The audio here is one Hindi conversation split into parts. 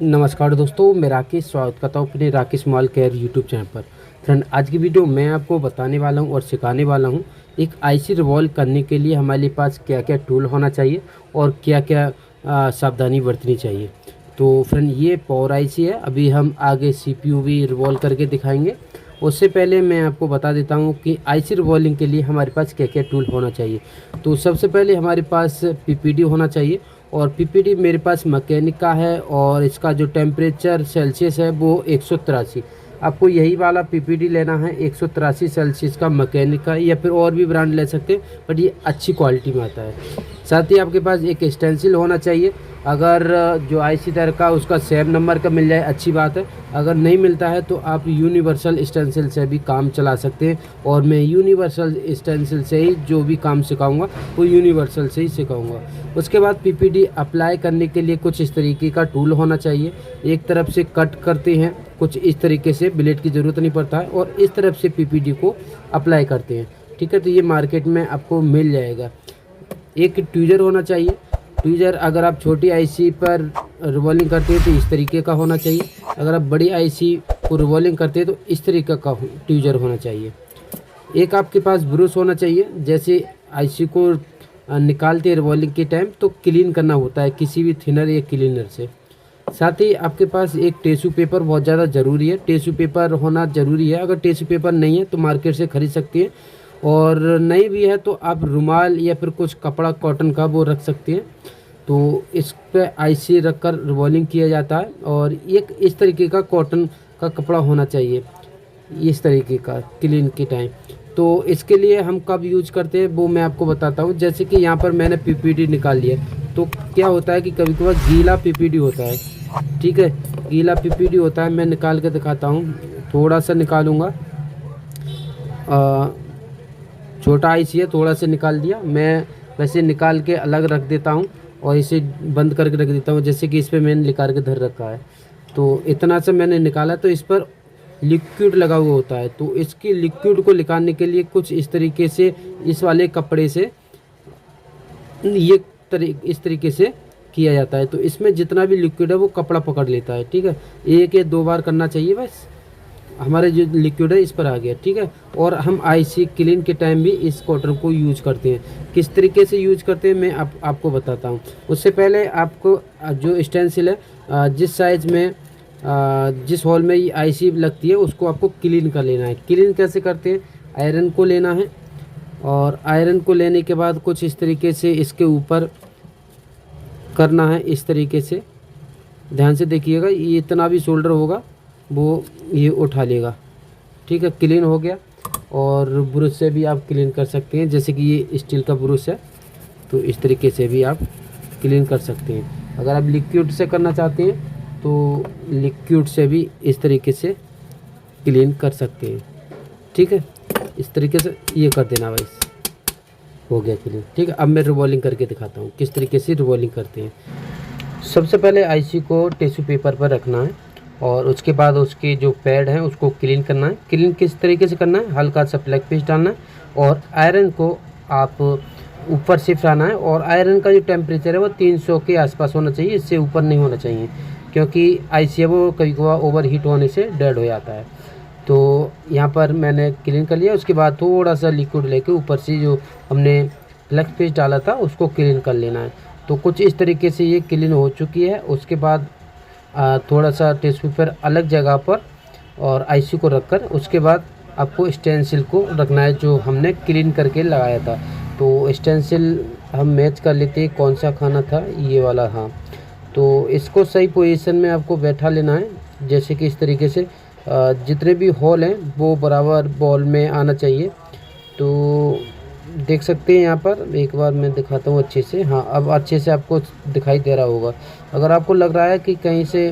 नमस्कार दोस्तों, मैं राकेश स्वागत करता हूँ अपने Rakesh mobile care YouTube channel पर। फ्रेंड, आज की वीडियो मैं आपको बताने वाला हूँ और सिखाने वाला हूँ एक आईसी रिवॉल्व करने के लिए हमारे पास क्या क्या टूल होना चाहिए और क्या क्या सावधानी बरतनी चाहिए। तो फ्रेंड, ये पावर आईसी है। अभी हम आगे सीपीयू भी रिवॉल्व करके दिखाएंगे। उससे पहले मैं आपको बता देता हूँ कि आईसी रिवॉल्विंग के लिए हमारे पास क्या क्या टूल होना चाहिए। तो सबसे पहले हमारे पास पीपीडी होना चाहिए, और पीपीडी मेरे पास मैकेनिक का है और इसका जो टेम्परेचर सेल्सियस है वो 183। आपको यही वाला पीपीडी लेना है 183 सेल्सियस का मैकेनिक का, या फिर और भी ब्रांड ले सकते हैं, बट ये अच्छी क्वालिटी में आता है। साथ ही आपके पास एक स्टेंसिल होना चाहिए। अगर जो आईसी तार का उसका सेम नंबर का मिल जाए अच्छी बात है, अगर नहीं मिलता है तो आप यूनिवर्सल स्टेंसिल से भी काम चला सकते हैं। और मैं यूनिवर्सल स्टेंसिल से ही जो भी काम सिखाऊंगा वो यूनिवर्सल से ही सिखाऊंगा। उसके बाद पीपीडी अप्लाई करने के लिए कुछ इस तरीके का टूल होना चाहिए। एक तरफ से कट करते हैं, कुछ इस तरीके से, ब्लेड की ज़रूरत नहीं पड़ता है, और इस तरफ से पीपीडी को अप्लाई करते हैं। ठीक है, तो ये मार्केट में आपको मिल जाएगा। एक ट्यूजर होना चाहिए। ट्यूजर अगर आप छोटी आईसी पर रिवॉल्विंग करते हैं तो इस तरीके का होना चाहिए। अगर आप बड़ी आईसी को रिवॉल्विंग करते हैं तो इस तरीके का ट्यूजर होना चाहिए। एक आपके पास ब्रश होना चाहिए। जैसे आईसी को निकालते हैं रिवॉल्विंग के टाइम तो क्लीन करना होता है किसी भी थिनर या क्लीनर से। साथ ही आपके पास एक टिश्यू पेपर बहुत ज़्यादा ज़रूरी है। टिश्यू पेपर होना ज़रूरी है। अगर टिश्यू पेपर नहीं है तो मार्केट से ख़रीद सकते हैं, और नहीं भी है तो आप रुमाल या फिर कुछ कपड़ा कॉटन का वो रख सकते हैं। तो इस पे आईसी रख कर रिवॉल्विंग किया जाता है। और एक इस तरीके का कॉटन का कपड़ा होना चाहिए, इस तरीके का, क्लीन के टाइम। तो इसके लिए हम कब यूज करते हैं वो मैं आपको बताता हूँ। जैसे कि यहाँ पर मैंने पीपीडी निकाल लिया, तो क्या होता है कि कभी कभार गीला पीपीडी होता है। ठीक है, गीला पीपीडी होता है। मैं निकाल के दिखाता हूँ, थोड़ा सा निकालूँगा। छोटा आईसी है, थोड़ा सा निकाल दिया। मैं वैसे निकाल के अलग रख देता हूँ और इसे बंद करके रख देता हूँ। जैसे कि इस पर मैंने निकाल के धर रखा है, तो इतना सा मैंने निकाला। तो इस पर लिक्विड लगा हुआ होता है, तो इसकी लिक्विड को निकालने के लिए कुछ इस तरीके से, इस वाले कपड़े से ये इस तरीके से किया जाता है। तो इसमें जितना भी लिक्विड है वो कपड़ा पकड़ लेता है। ठीक है, एक या दो बार करना चाहिए बस। हमारे जो लिक्विड है इस पर आ गया। ठीक है, और हम आईसी क्लीन के टाइम भी इस कॉटन को यूज करते हैं। किस तरीके से यूज करते हैं मैं आपको बताता हूँ। उससे पहले आपको जो स्टेंसिल है, जिस साइज में जिस हॉल में ये आईसी लगती है उसको आपको क्लीन कर लेना है। क्लीन कैसे करते हैं? आयरन को लेना है, और आयरन को लेने के बाद कुछ इस तरीके से इसके ऊपर करना है, इस तरीके से। ध्यान से देखिएगा, ये इतना भी शोल्डर होगा वो ये उठा लेगा। ठीक है, क्लीन हो गया। और ब्रश से भी आप क्लीन कर सकते हैं। जैसे कि ये स्टील का ब्रश है, तो इस तरीके से भी आप क्लीन कर सकते हैं। अगर आप लिक्विड से करना चाहते हैं तो लिक्विड से भी इस तरीके से क्लीन कर सकते हैं। ठीक है, इस तरीके से ये कर देना भाई, हो गया क्लीन। ठीक है, अब मैं रिवॉल्विंग करके दिखाता हूँ किस तरीके से रिवॉल्विंग करते हैं। सबसे पहले आईसी को टिश्यू पेपर पर रखना है, और उसके बाद उसके जो पैड हैं उसको क्लीन करना है। क्लीन किस तरीके से करना है? हल्का सा ब्लैक पेस्ट डालना है, और आयरन को आप ऊपर शिफ्ट आना है। और आयरन का जो टेम्परेचर है वो 300 के आसपास होना चाहिए, इससे ऊपर नहीं होना चाहिए, क्योंकि आईसी है वो कभी कभार ओवर हीट होने से डेड हो जाता है। तो यहाँ पर मैंने क्लीन कर लिया। उसके बाद थोड़ा सा लिक्विड लेके ऊपर से जो हमने ब्लैक पेस्ट डाला था उसको क्लीन कर लेना है। तो कुछ इस तरीके से ये क्लीन हो चुकी है। उसके बाद थोड़ा सा टिश्यू पेपर अलग जगह पर और आईसी को रखकर, उसके बाद आपको स्टेंसिल को रखना है जो हमने क्लीन करके लगाया था। तो स्टेंसिल हम मैच कर लेते हैं, कौन सा खाना था, ये वाला। हाँ, तो इसको सही पोजीशन में आपको बैठा लेना है। जैसे कि इस तरीके से जितने भी होल हैं वो बराबर बॉल में आना चाहिए। तो देख सकते हैं यहाँ पर, एक बार मैं दिखाता हूँ अच्छे से। हाँ, अब अच्छे से आपको दिखाई दे रहा होगा। अगर आपको लग रहा है कि कहीं से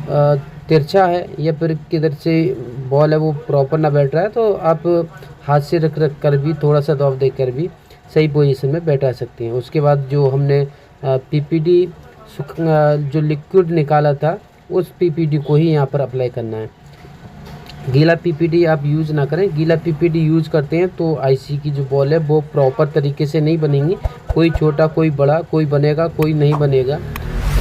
तिरछा है या फिर किधर से बॉल है वो प्रॉपर ना बैठ रहा है, तो आप हाथ से रख कर भी, थोड़ा सा दबाव देकर भी सही पोजीशन में बैठा सकते हैं। उसके बाद जो हमने पीपीडी जो लिक्विड निकाला था उस पीपीडी को ही यहाँ पर अप्लाई करना है। गीला पीपीडी आप यूज़ ना करें। गीला पीपीडी यूज़ करते हैं तो आईसी की जो बॉल है वो प्रॉपर तरीके से नहीं बनेंगी। कोई छोटा, कोई बड़ा, कोई बनेगा, कोई नहीं बनेगा।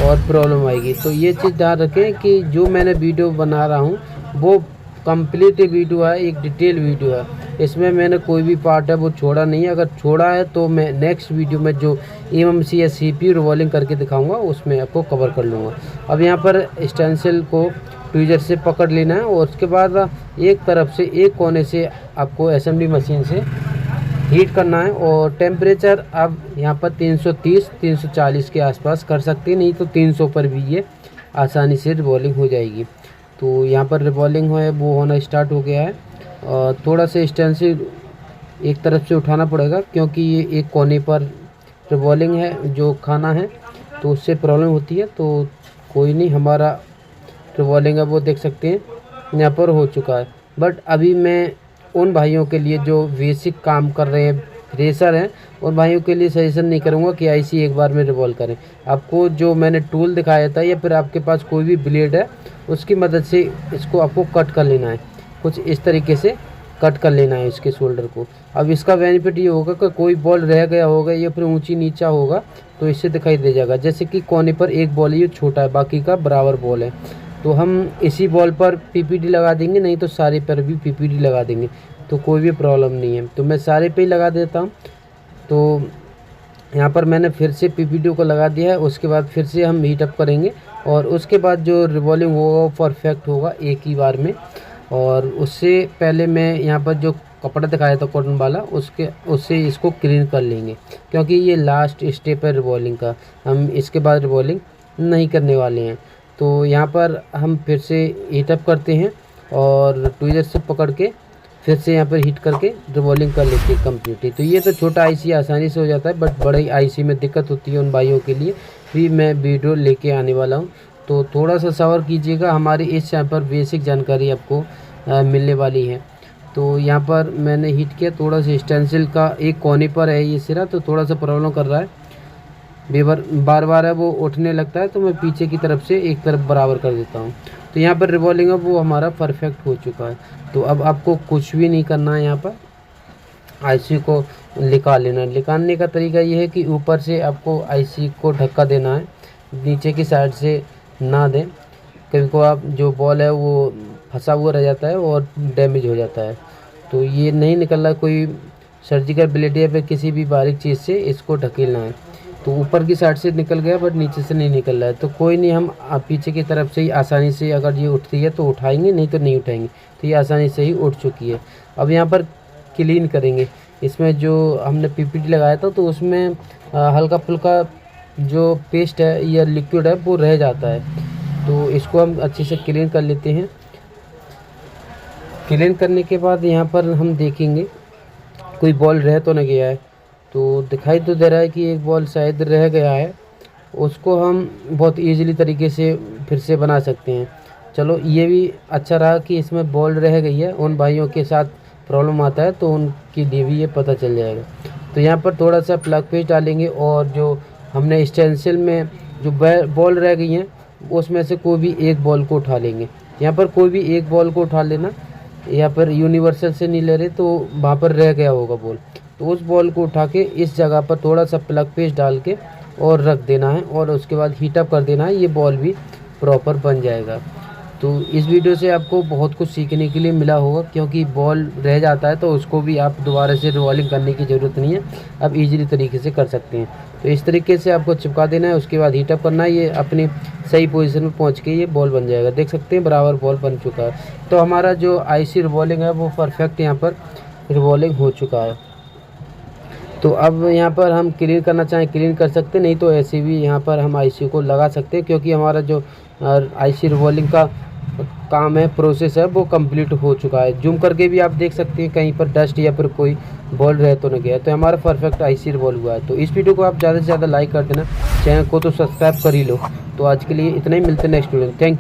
और प्रॉब्लम आएगी। तो ये चीज़ ध्यान रखें कि जो मैंने वीडियो बना रहा हूँ वो कंप्लीट वीडियो है, एक डिटेल वीडियो है, इसमें मैंने कोई भी पार्ट है वो छोड़ा नहीं है। अगर छोड़ा है तो मैं नेक्स्ट वीडियो में जो EMMC या CPU रिवॉल्विंग करके दिखाऊंगा उसमें आपको कवर कर लूँगा। अब यहाँ पर स्टेंसिल को ट्वीजर से पकड़ लेना है और उसके बाद एक तरफ से एक कोने से आपको असेंबली मशीन से हीट करना है। और टेम्परेचर अब यहाँ पर 330-340 के आसपास कर सकते हैं, नहीं तो 300 पर भी ये आसानी से रिवॉल्विंग हो जाएगी। तो यहाँ पर रिवॉल्विंग है वो होना स्टार्ट हो गया है। और थोड़ा सा स्टेंसिल एक तरफ से उठाना पड़ेगा क्योंकि ये एक कोने पर रिवॉल्विंग है जो खाना है, तो उससे प्रॉब्लम होती है। तो कोई नहीं, हमारा रिवॉल्विंग है वो देख सकते हैं यहाँ पर हो चुका है। बट अभी मैं उन भाइयों के लिए जो बेसिक काम कर रहे हैं, फ्रेशर हैं, उन भाइयों के लिए सजेशन नहीं करूँगा कि IC एक बार में रिवॉल्व करें। आपको जो मैंने टूल दिखाया था या फिर आपके पास कोई भी ब्लेड है उसकी मदद से इसको आपको कट कर लेना है, कुछ इस तरीके से कट कर लेना है इसके शोल्डर को। अब इसका बेनिफिट ये होगा कि कोई बॉल रह गया होगा या फिर ऊंची नीचा होगा तो इससे दिखाई दे जाएगा। जैसे कि कोने पर एक बॉल है ये छोटा है, बाकी का बराबर बॉल है, तो हम इसी बॉल पर PPD लगा देंगे, नहीं तो सारे पर भी PPD लगा देंगे, तो कोई भी प्रॉब्लम नहीं है। तो मैं सारे पे ही लगा देता हूँ। तो यहाँ पर मैंने फिर से PPD को लगा दिया है। उसके बाद फिर से हम हीटअप करेंगे और उसके बाद जो रिवॉल्विंग होगा वो परफेक्ट होगा एक ही बार में। और उससे पहले मैं यहाँ पर जो कपड़ा दिखाया था कॉटन वाला उससे इसको क्लीन कर लेंगे, क्योंकि ये लास्ट स्टेप है रिवॉल्विंग का, हम इसके बाद रिवॉल्विंग नहीं करने वाले हैं। तो यहाँ पर हम फिर से हीटअप करते हैं और ट्वीजर से पकड़ के फिर से यहाँ पर हीट करके रिवॉल्विंग कर लेते हैं कम्प्लीटली। तो ये तो छोटा IC आसानी से हो जाता है, बट बड़े IC में दिक्कत होती है उन भाइयों के लिए भी मैं वीडियो लेके आने वाला हूँ। तो थोड़ा सा सब्र कीजिएगा, हमारी इस चैनल पर बेसिक जानकारी आपको मिलने वाली है। तो यहाँ पर मैंने हीट किया, थोड़ा सा स्टेंसिल का एक कोने पर है ये सिरा, तो थोड़ा सा प्रॉब्लम कर रहा है, बार बार है वो उठने लगता है, तो मैं पीछे की तरफ से एक तरफ बराबर कर देता हूँ। तो यहाँ पर रिवॉल्विंग वो हमारा परफेक्ट हो चुका है। तो अब आपको कुछ भी नहीं करना है, यहाँ पर IC को निकाल लेना है। निकालने का तरीका ये है कि ऊपर से आपको IC को धक्का देना है, नीचे की साइड से ना दें, कभी को आप जो बॉल है वो फंसा हुआ रह जाता है और डैमेज हो जाता है। तो ये नहीं निकल रहा, कोई सर्जिकल ब्लेड या फिर किसी भी बारीक चीज़ से इसको ढकेलना है। तो ऊपर की साइड से निकल गया बट नीचे से नहीं निकल रहा है, तो कोई नहीं, हम पीछे की तरफ से ही आसानी से अगर ये उठती है तो उठाएंगे, नहीं तो नहीं उठाएंगे। तो ये आसानी से ही उठ चुकी है। अब यहाँ पर क्लीन करेंगे। इसमें जो हमने PPD लगाया था तो उसमें हल्का फुल्का जो पेस्ट है या लिक्विड है वो रह जाता है, तो इसको हम अच्छे से क्लीन कर लेते हैं। क्लीन करने के बाद यहाँ पर हम देखेंगे कोई बॉल रह तो नहीं गया है, तो दिखाई तो दे रहा है कि एक बॉल शायद रह गया है, उसको हम बहुत ईजीली तरीके से फिर से बना सकते हैं। चलो ये भी अच्छा रहा कि इसमें बॉल रह गई है, उन भाइयों के साथ प्रॉब्लम आता है तो उनके लिए भी ये पता चल जाएगा। तो यहाँ पर थोड़ा सा प्लग पेस्ट डालेंगे और जो हमने स्टेंसिल में जो बॉल रह गई हैं उसमें से कोई भी एक बॉल को उठा लेंगे। यहाँ पर कोई भी एक बॉल को उठा लेना, यहाँ पर यूनिवर्सल से नहीं ले रहे तो वहाँ पर रह गया होगा बॉल, तो उस बॉल को उठा के इस जगह पर थोड़ा सा प्लग पेस्ट डाल के और रख देना है और उसके बाद हीटअप कर देना है, ये बॉल भी प्रॉपर बन जाएगा। तो इस वीडियो से आपको बहुत कुछ सीखने के लिए मिला होगा, क्योंकि बॉल रह जाता है तो उसको भी आप दोबारा से रिवॉल्विंग करने की ज़रूरत नहीं है, आप इजीली तरीके से कर सकते हैं। तो इस तरीके से आपको चिपका देना है, उसके बाद हीटअप करना है, ये अपनी सही पोजीशन में पहुंच के ये बॉल बन जाएगा। देख सकते हैं बराबर बॉल बन चुका है। तो हमारा जो IC रिवॉल्विंग है वो परफेक्ट यहाँ पर रिवॉल्विंग हो चुका है। तो अब यहाँ पर हम क्लीन करना चाहें क्लीन कर सकते हैं, नहीं तो ऐसे भी यहाँ पर हम IC को लगा सकते हैं, क्योंकि हमारा जो IC रिवॉल्विंग का काम है, प्रोसेस है, वो कंप्लीट हो चुका है। जूम करके भी आप देख सकते हैं कहीं पर डस्ट या फिर कोई बॉल रह तो नहीं गया, तो हमारा परफेक्ट IC रिवॉल्व हुआ है। तो इस वीडियो को आप ज़्यादा से ज़्यादा लाइक कर देना, चैनल को तो सब्सक्राइब कर ही लो। तो आज के लिए इतना ही, मिलते हैं नेक्स्ट वीडियो में। Thank you.